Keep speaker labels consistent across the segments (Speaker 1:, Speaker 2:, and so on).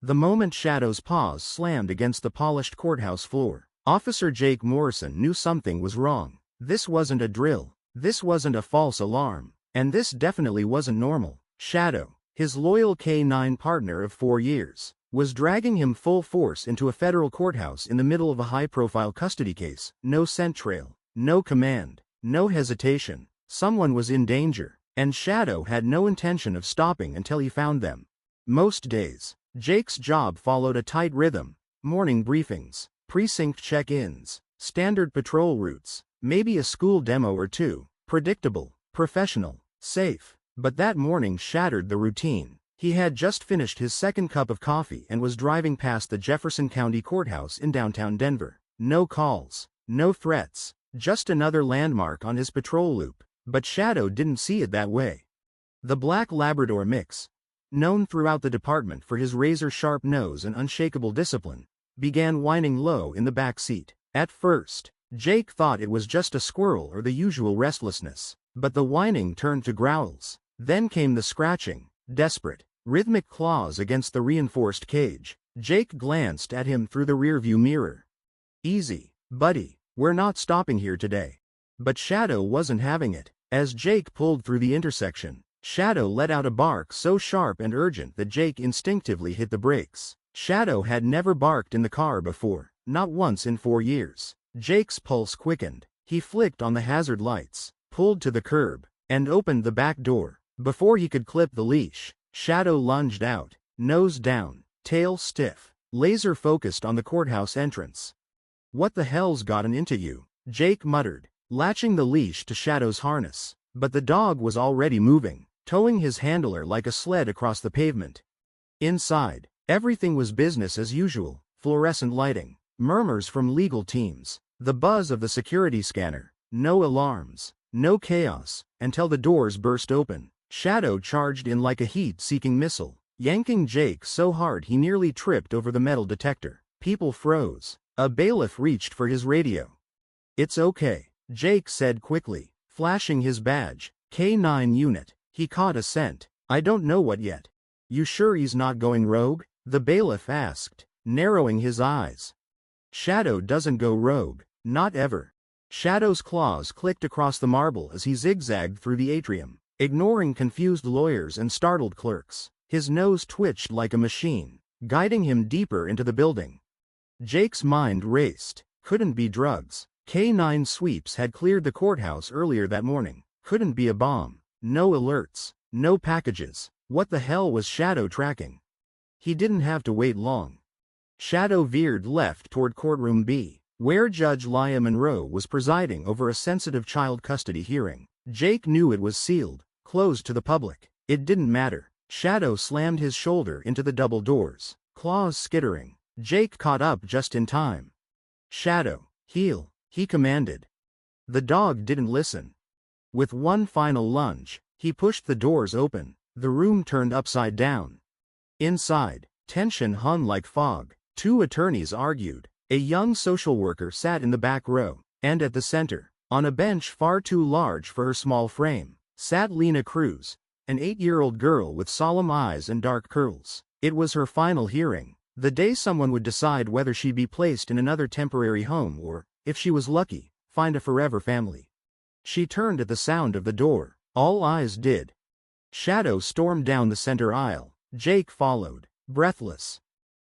Speaker 1: The moment Shadow's paws slammed against the polished courthouse floor, Officer Jake Morrison knew something was wrong. This wasn't a drill. This wasn't a false alarm. And this definitely wasn't normal. Shadow, his loyal K-9 partner of 4 years, was dragging him full force into a federal courthouse in the middle of a high-profile custody case. No scent trail, no command, no hesitation. Someone was in danger, and Shadow had no intention of stopping until he found them. Most days, Jake's job followed a tight rhythm: morning briefings, precinct check-ins, standard patrol routes, maybe a school demo or two. Predictable, professional, safe. But that morning shattered the routine. He had just finished his second cup of coffee and was driving past the Jefferson County Courthouse in downtown Denver. No calls, no threats, just another landmark on his patrol loop. But Shadow didn't see it that way. The black Labrador mix, known throughout the department for his razor-sharp nose and unshakable discipline, began whining low in the back seat. At first, Jake thought it was just a squirrel or the usual restlessness, but the whining turned to growls. Then came the scratching, desperate, rhythmic claws against the reinforced cage. Jake glanced at him through the rearview mirror. "Easy, buddy, we're not stopping here today." But Shadow wasn't having it. As Jake pulled through the intersection, Shadow let out a bark so sharp and urgent that Jake instinctively hit the brakes. Shadow had never barked in the car before, not once in 4 years. Jake's pulse quickened. He flicked on the hazard lights, pulled to the curb, and opened the back door. Before he could clip the leash, Shadow lunged out, nose down, tail stiff, laser-focused on the courthouse entrance. "What the hell's gotten into you?" Jake muttered, latching the leash to Shadow's harness. But the dog was already moving, towing his handler like a sled across the pavement. Inside, everything was business as usual: fluorescent lighting, murmurs from legal teams, the buzz of the security scanner. No alarms, no chaos, until the doors burst open. Shadow charged in like a heat-seeking missile, yanking Jake so hard he nearly tripped over the metal detector. People froze. A bailiff reached for his radio. "It's okay," Jake said quickly, flashing his badge. "K-9 unit." He caught a scent. "I don't know what yet." "You sure he's not going rogue?" the bailiff asked, narrowing his eyes. "Shadow doesn't go rogue, not ever." Shadow's claws clicked across the marble as he zigzagged through the atrium, ignoring confused lawyers and startled clerks. His nose twitched like a machine, guiding him deeper into the building. Jake's mind raced. Couldn't be drugs. K-9 sweeps had cleared the courthouse earlier that morning. Couldn't be a bomb. No alerts. No packages. What the hell was Shadow tracking? He didn't have to wait long. Shadow veered left toward courtroom B, where Judge Leah Monroe was presiding over a sensitive child custody hearing. Jake knew it was sealed, closed to the public. It didn't matter. Shadow slammed his shoulder into the double doors, claws skittering. Jake caught up just in time. "Shadow, heel," he commanded. The dog didn't listen. With one final lunge, he pushed the doors open. The room turned upside down. Inside, tension hung like fog. 2 attorneys argued. A young social worker sat in the back row, and at the center, on a bench far too large for her small frame, sat Lena Cruz, an 8-year-old girl with solemn eyes and dark curls. It was her final hearing, the day someone would decide whether she'd be placed in another temporary home or, if she was lucky, find a forever family. She turned at the sound of the door. All eyes did. Shadow stormed down the center aisle. Jake followed, breathless.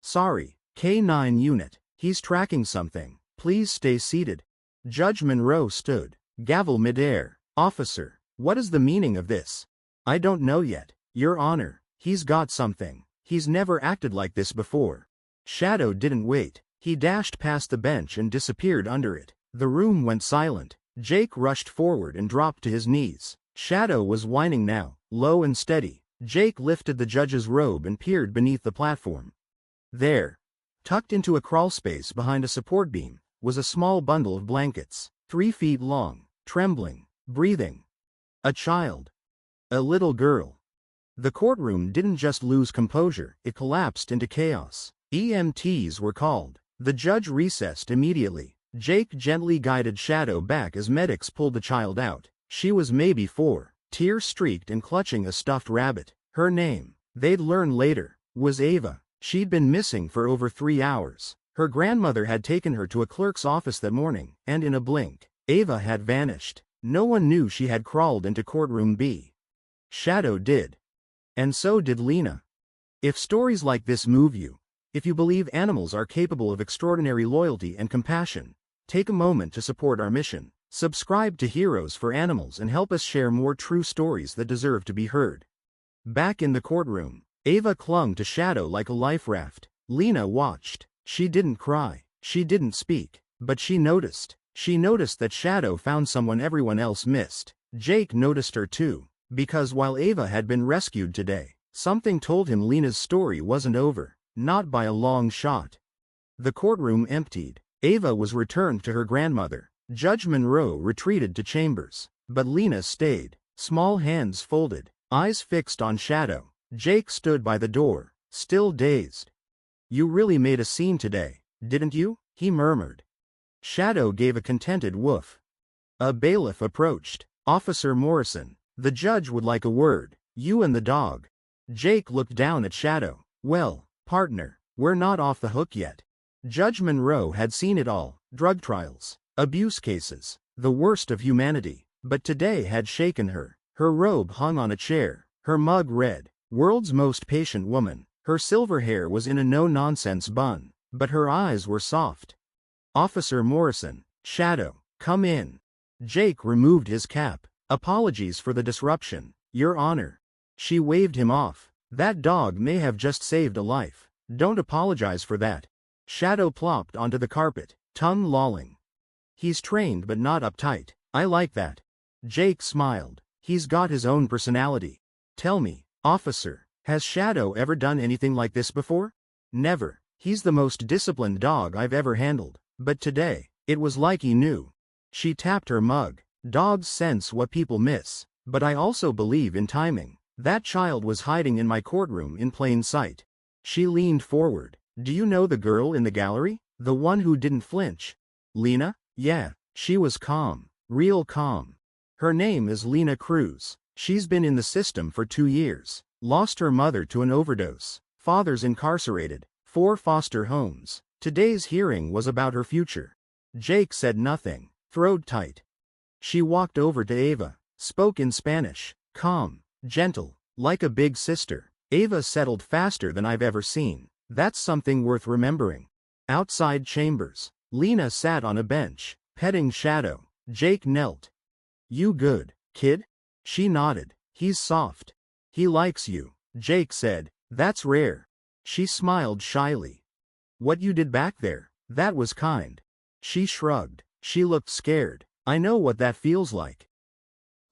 Speaker 1: "Sorry, K-9 unit, he's tracking something. Please stay seated." Judge Monroe stood, gavel midair. "Officer, what is the meaning of this?" "I don't know yet, Your Honor. He's got something. He's never acted like this before." Shadow didn't wait. He dashed past the bench and disappeared under it. The room went silent. Jake rushed forward and dropped to his knees. Shadow was whining now, low and steady. Jake lifted the judge's robe and peered beneath the platform. There, tucked into a crawlspace behind a support beam, was a small bundle of blankets, 3 feet long, trembling, breathing. A child. A little girl. The courtroom didn't just lose composure, it collapsed into chaos. EMTs were called. The judge recessed immediately. Jake gently guided Shadow back as medics pulled the child out. She was maybe 4, tear-streaked and clutching a stuffed rabbit. Her name, they'd learn later, was Ava. She'd been missing for over 3 hours. Her grandmother had taken her to a clerk's office that morning, and in a blink, Ava had vanished. No one knew she had crawled into courtroom B. Shadow did. And so did Lena. If stories like this move you, if you believe animals are capable of extraordinary loyalty and compassion, take a moment to support our mission. Subscribe to Heroes for Animals and help us share more true stories that deserve to be heard. Back in the courtroom, Ava clung to Shadow like a life raft. Lena watched. She didn't cry. She didn't speak. But she noticed. She noticed that Shadow found someone everyone else missed. Jake noticed her too. Because while Ava had been rescued today, something told him Lena's story wasn't over. Not by a long shot. The courtroom emptied. Ava was returned to her grandmother. Judge Monroe retreated to chambers. But Lena stayed. Small hands folded. Eyes fixed on Shadow. Jake stood by the door, still dazed. "You really made a scene today, didn't you?" he murmured. Shadow gave a contented woof. A bailiff approached. "Officer Morrison, the judge would like a word, you and the dog." Jake looked down at Shadow. "Well, partner, we're not off the hook yet." Judge Monroe had seen it all, drug trials, abuse cases, the worst of humanity, but today had shaken her. Her robe hung on a chair, her mug red. World's most patient woman. Her silver hair was in a no-nonsense bun, but her eyes were soft. "Officer Morrison, Shadow, come in." Jake removed his cap. "Apologies for the disruption, Your Honor." She waved him off. "That dog may have just saved a life. Don't apologize for that." Shadow plopped onto the carpet, tongue lolling. "He's trained but not uptight. I like that." Jake smiled. "He's got his own personality. Tell me, officer, has Shadow ever done anything like this before?" "Never. He's the most disciplined dog I've ever handled. But today, it was like he knew." She tapped her mug. "Dogs sense what people miss. But I also believe in timing. That child was hiding in my courtroom in plain sight." She leaned forward. "Do you know the girl in the gallery? The one who didn't flinch?" "Lena? Yeah." She was calm. Real calm. "Her name is Lena Cruz. She's been in the system for 2 years. Lost her mother to an overdose. Father's incarcerated. 4 foster homes. Today's hearing was about her future." Jake said nothing. Throat tight. She walked over to Ava. Spoke in Spanish. Calm. Gentle. Like a big sister. Ava settled faster than I've ever seen. That's something worth remembering. Outside chambers. Lena sat on a bench, petting Shadow. Jake knelt. "You good, kid?" She nodded. "He's soft. He likes you." Jake said, "That's rare." She smiled shyly. "What you did back there, that was kind." She shrugged. She looked scared. "I know what that feels like."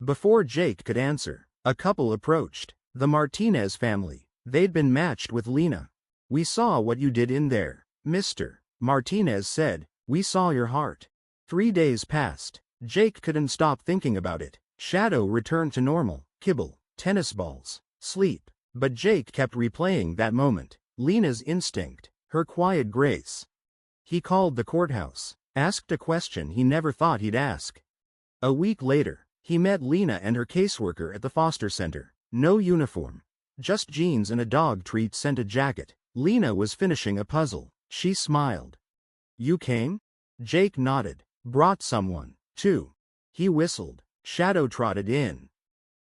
Speaker 1: Before Jake could answer, a couple approached. The Martinez family. They'd been matched with Lena. "We saw what you did in there, Mr. Martinez said. "We saw your heart." 3 days passed. Jake couldn't stop thinking about it. Shadow returned to normal. Kibble, tennis balls, sleep. But Jake kept replaying that moment. Lena's instinct, her quiet grace. He called the courthouse. Asked a question he never thought he'd ask. A week later, he met Lena and her caseworker at the foster center. No uniform. Just jeans and a dog treat scented jacket. Lena was finishing a puzzle. She smiled. "You came?" Jake nodded. "Brought someone, too." He whistled. Shadow trotted in.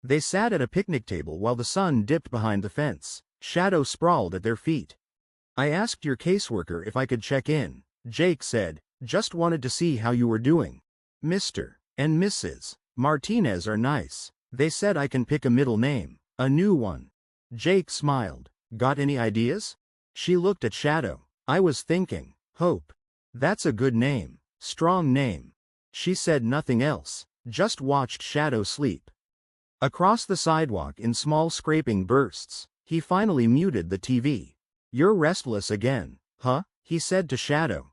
Speaker 1: They sat at a picnic table while the sun dipped behind the fence. Shadow sprawled at their feet. "I asked your caseworker if I could check in," Jake said. "Just wanted to see how you were doing. Mr. and Mrs. Martinez are nice. They said I can pick a middle name, a new one." Jake smiled. "Got any ideas?" She looked at Shadow. "I was thinking, Hope. That's a good name. Strong name." She said nothing else, just watched Shadow sleep. Across the sidewalk in small scraping bursts, he finally muted the TV. "You're restless again, huh?" he said to Shadow.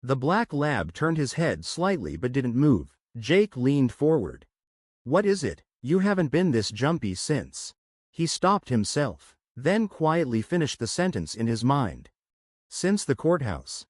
Speaker 1: The black lab turned his head slightly but didn't move. Jake leaned forward. "What is it? You haven't been this jumpy since." He stopped himself, then quietly finished the sentence in his mind. "Since the courthouse."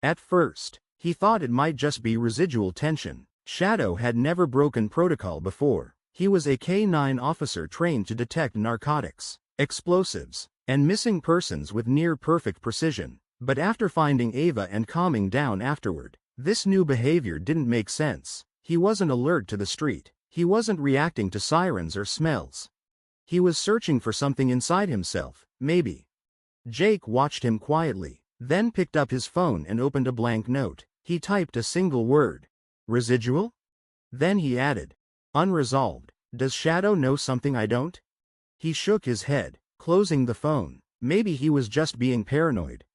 Speaker 1: At first, he thought it might just be residual tension. Shadow had never broken protocol before. He was a K-9 officer trained to detect narcotics, explosives, and missing persons with near-perfect precision. But after finding Ava and calming down afterward, this new behavior didn't make sense. He wasn't alert to the street. He wasn't reacting to sirens or smells. He was searching for something inside himself, maybe. Jake watched him quietly, then picked up his phone and opened a blank note. He typed a single word. Residual? Then he added, unresolved. Does Shadow know something I don't? He shook his head, closing the phone. Maybe he was just being paranoid.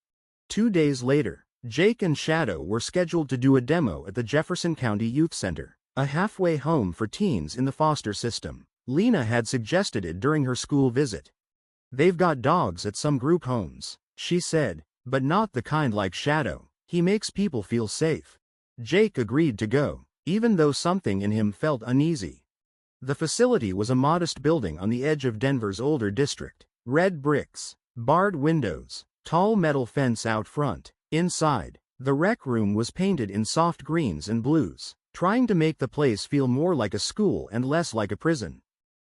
Speaker 1: 2 days later, Jake and Shadow were scheduled to do a demo at the Jefferson County Youth Center, a halfway home for teens in the foster system. Lena had suggested it during her school visit. They've got dogs at some group homes, she said, but not the kind like Shadow. He makes people feel safe. Jake agreed to go, even though something in him felt uneasy. The facility was a modest building on the edge of Denver's older district. Red bricks, barred windows, tall metal fence out front. Inside, the rec room was painted in soft greens and blues, trying to make the place feel more like a school and less like a prison.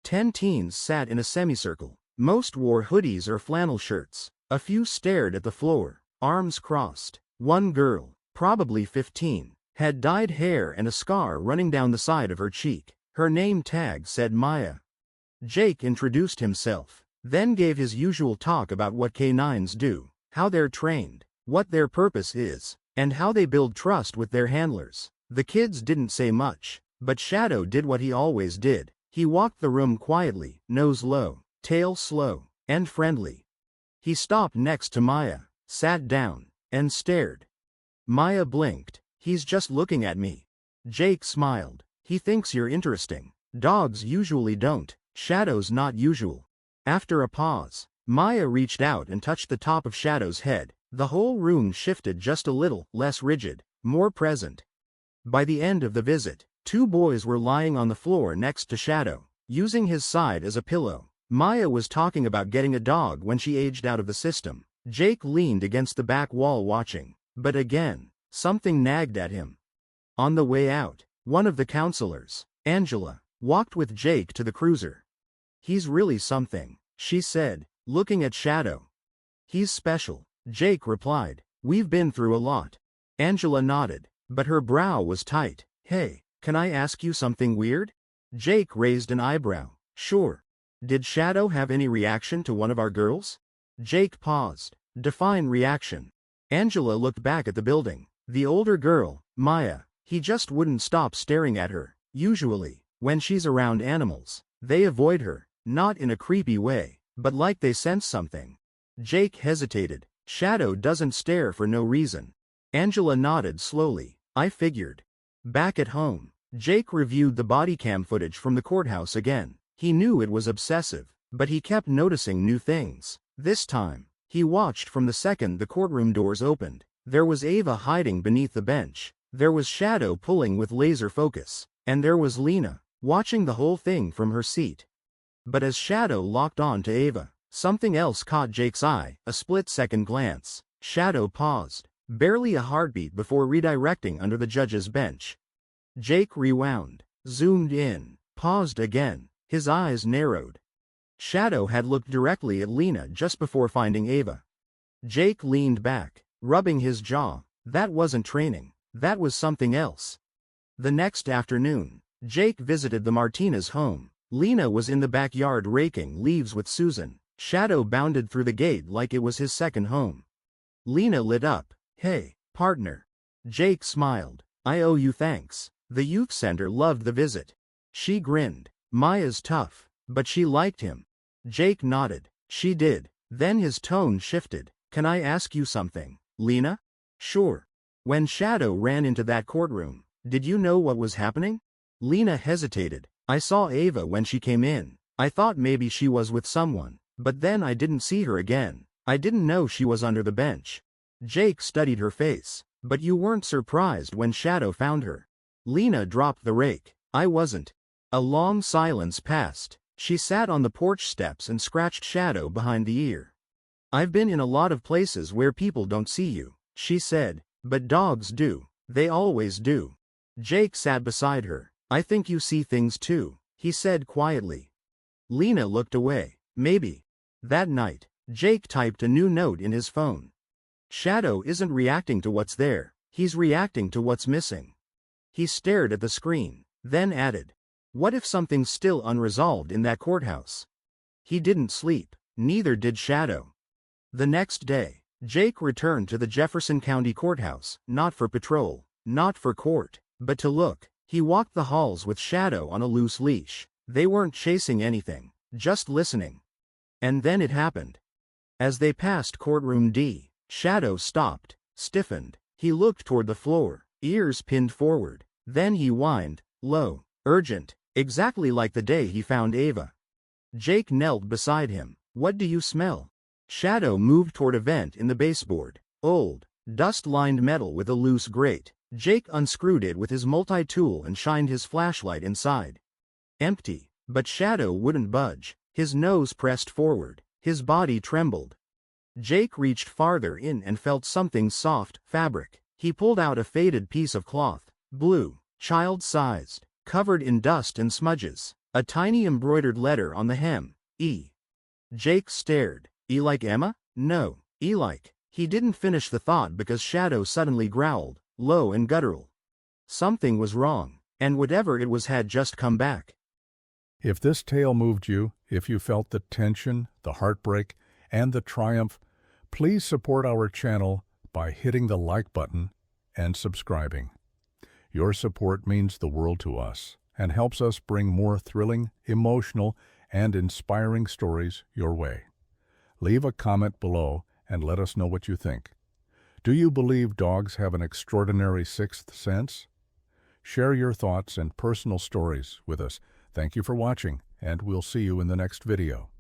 Speaker 1: 10 teens sat in a semicircle. Most wore hoodies or flannel shirts. A few stared at the floor, arms crossed. One girl, probably 15, had dyed hair and a scar running down the side of her cheek. Her name tag said Maya. Jake introduced himself, then gave his usual talk about what K-9s do, how they're trained, what their purpose is, and how they build trust with their handlers. The kids didn't say much, but Shadow did what he always did. He walked the room quietly, nose low, tail slow, and friendly. He stopped next to Maya, sat down, and stared. Maya blinked. He's just looking at me. Jake smiled. He thinks you're interesting. Dogs usually don't. Shadow's not usual. After a pause, Maya reached out and touched the top of Shadow's head. The whole room shifted just a little, less rigid, more present. By the end of the visit, 2 boys were lying on the floor next to Shadow, using his side as a pillow. Maya was talking about getting a dog when she aged out of the system. Jake leaned against the back wall watching, but again, something nagged at him. On the way out, one of the counselors, Angela, walked with Jake to the cruiser. He's really something, she said, looking at Shadow. He's special, Jake replied. We've been through a lot. Angela nodded, but her brow was tight. Hey, can I ask you something weird? Jake raised an eyebrow. Sure. Did Shadow have any reaction to one of our girls? Jake paused. Define reaction. Angela looked back at the building. The older girl, Maya. He just wouldn't stop staring at her. Usually, when she's around animals, they avoid her, not in a creepy way, but like they sense something. Jake hesitated. Shadow doesn't stare for no reason. Angela nodded slowly. I figured. Back at home, Jake reviewed the body cam footage from the courthouse again. He knew it was obsessive, but he kept noticing new things. This time, he watched from the second the courtroom doors opened. There was Ava hiding beneath the bench. There was Shadow pulling with laser focus. And there was Lena, watching the whole thing from her seat. But as Shadow locked on to Ava, something else caught Jake's eye, a split-second glance. Shadow paused, barely a heartbeat before redirecting under the judge's bench. Jake rewound, zoomed in, paused again. His eyes narrowed. Shadow had looked directly at Lena just before finding Ava. Jake leaned back, rubbing his jaw. That wasn't training. That was something else. The next afternoon, Jake visited the Martinez home. Lena was in the backyard raking leaves with Susan. Shadow bounded through the gate like it was his second home. Lena lit up. Hey, partner. Jake smiled. I owe you thanks. The youth center loved the visit. She grinned. Maya's tough, but she liked him. Jake nodded. She did. Then his tone shifted. Can I ask you something, Lena? Sure. When Shadow ran into that courtroom, did you know what was happening? Lena hesitated. I saw Ava when she came in. I thought maybe she was with someone, but then I didn't see her again. I didn't know she was under the bench. Jake studied her face. But you weren't surprised when Shadow found her. Lena dropped the rake. I wasn't. A long silence passed. She sat on the porch steps and scratched Shadow behind the ear. I've been in a lot of places where people don't see you, she said, but dogs do. They always do. Jake sat beside her. I think you see things too, he said quietly. Lena looked away. Maybe. That night, Jake typed a new note in his phone. Shadow isn't reacting to what's there, he's reacting to what's missing. He stared at the screen, then added, "What if something's still unresolved in that courthouse?" He didn't sleep, neither did Shadow. The next day, Jake returned to the Jefferson County Courthouse, not for patrol, not for court, but to look. He walked the halls with Shadow on a loose leash. They weren't chasing anything, just listening. And then it happened. As they passed courtroom D, Shadow stopped, stiffened. He looked toward the floor, ears pinned forward. Then he whined, low, urgent, exactly like the day he found Ava. Jake knelt beside him. "What do you smell?" Shadow moved toward a vent in the baseboard. Old, dust-lined metal with a loose grate. Jake unscrewed it with his multi-tool and shined his flashlight inside. Empty, but Shadow wouldn't budge. His nose pressed forward. His body trembled. Jake reached farther in and felt something soft, fabric. He pulled out a faded piece of cloth, blue, child-sized, covered in dust and smudges. A tiny embroidered letter on the hem, E. Jake stared. E like Emma? No, E like. He didn't finish the thought because Shadow suddenly growled, low and guttural. Something was wrong, and whatever it was had just come back.
Speaker 2: If this tale moved you, if you felt the tension, the heartbreak, and the triumph, please support our channel by hitting the like button and subscribing. Your support means the world to us and helps us bring more thrilling, emotional, and inspiring stories your way. Leave a comment below and let us know what you think. Do you believe dogs have an extraordinary sixth sense? Share your thoughts and personal stories with us. Thank you for watching, and we'll see you in the next video.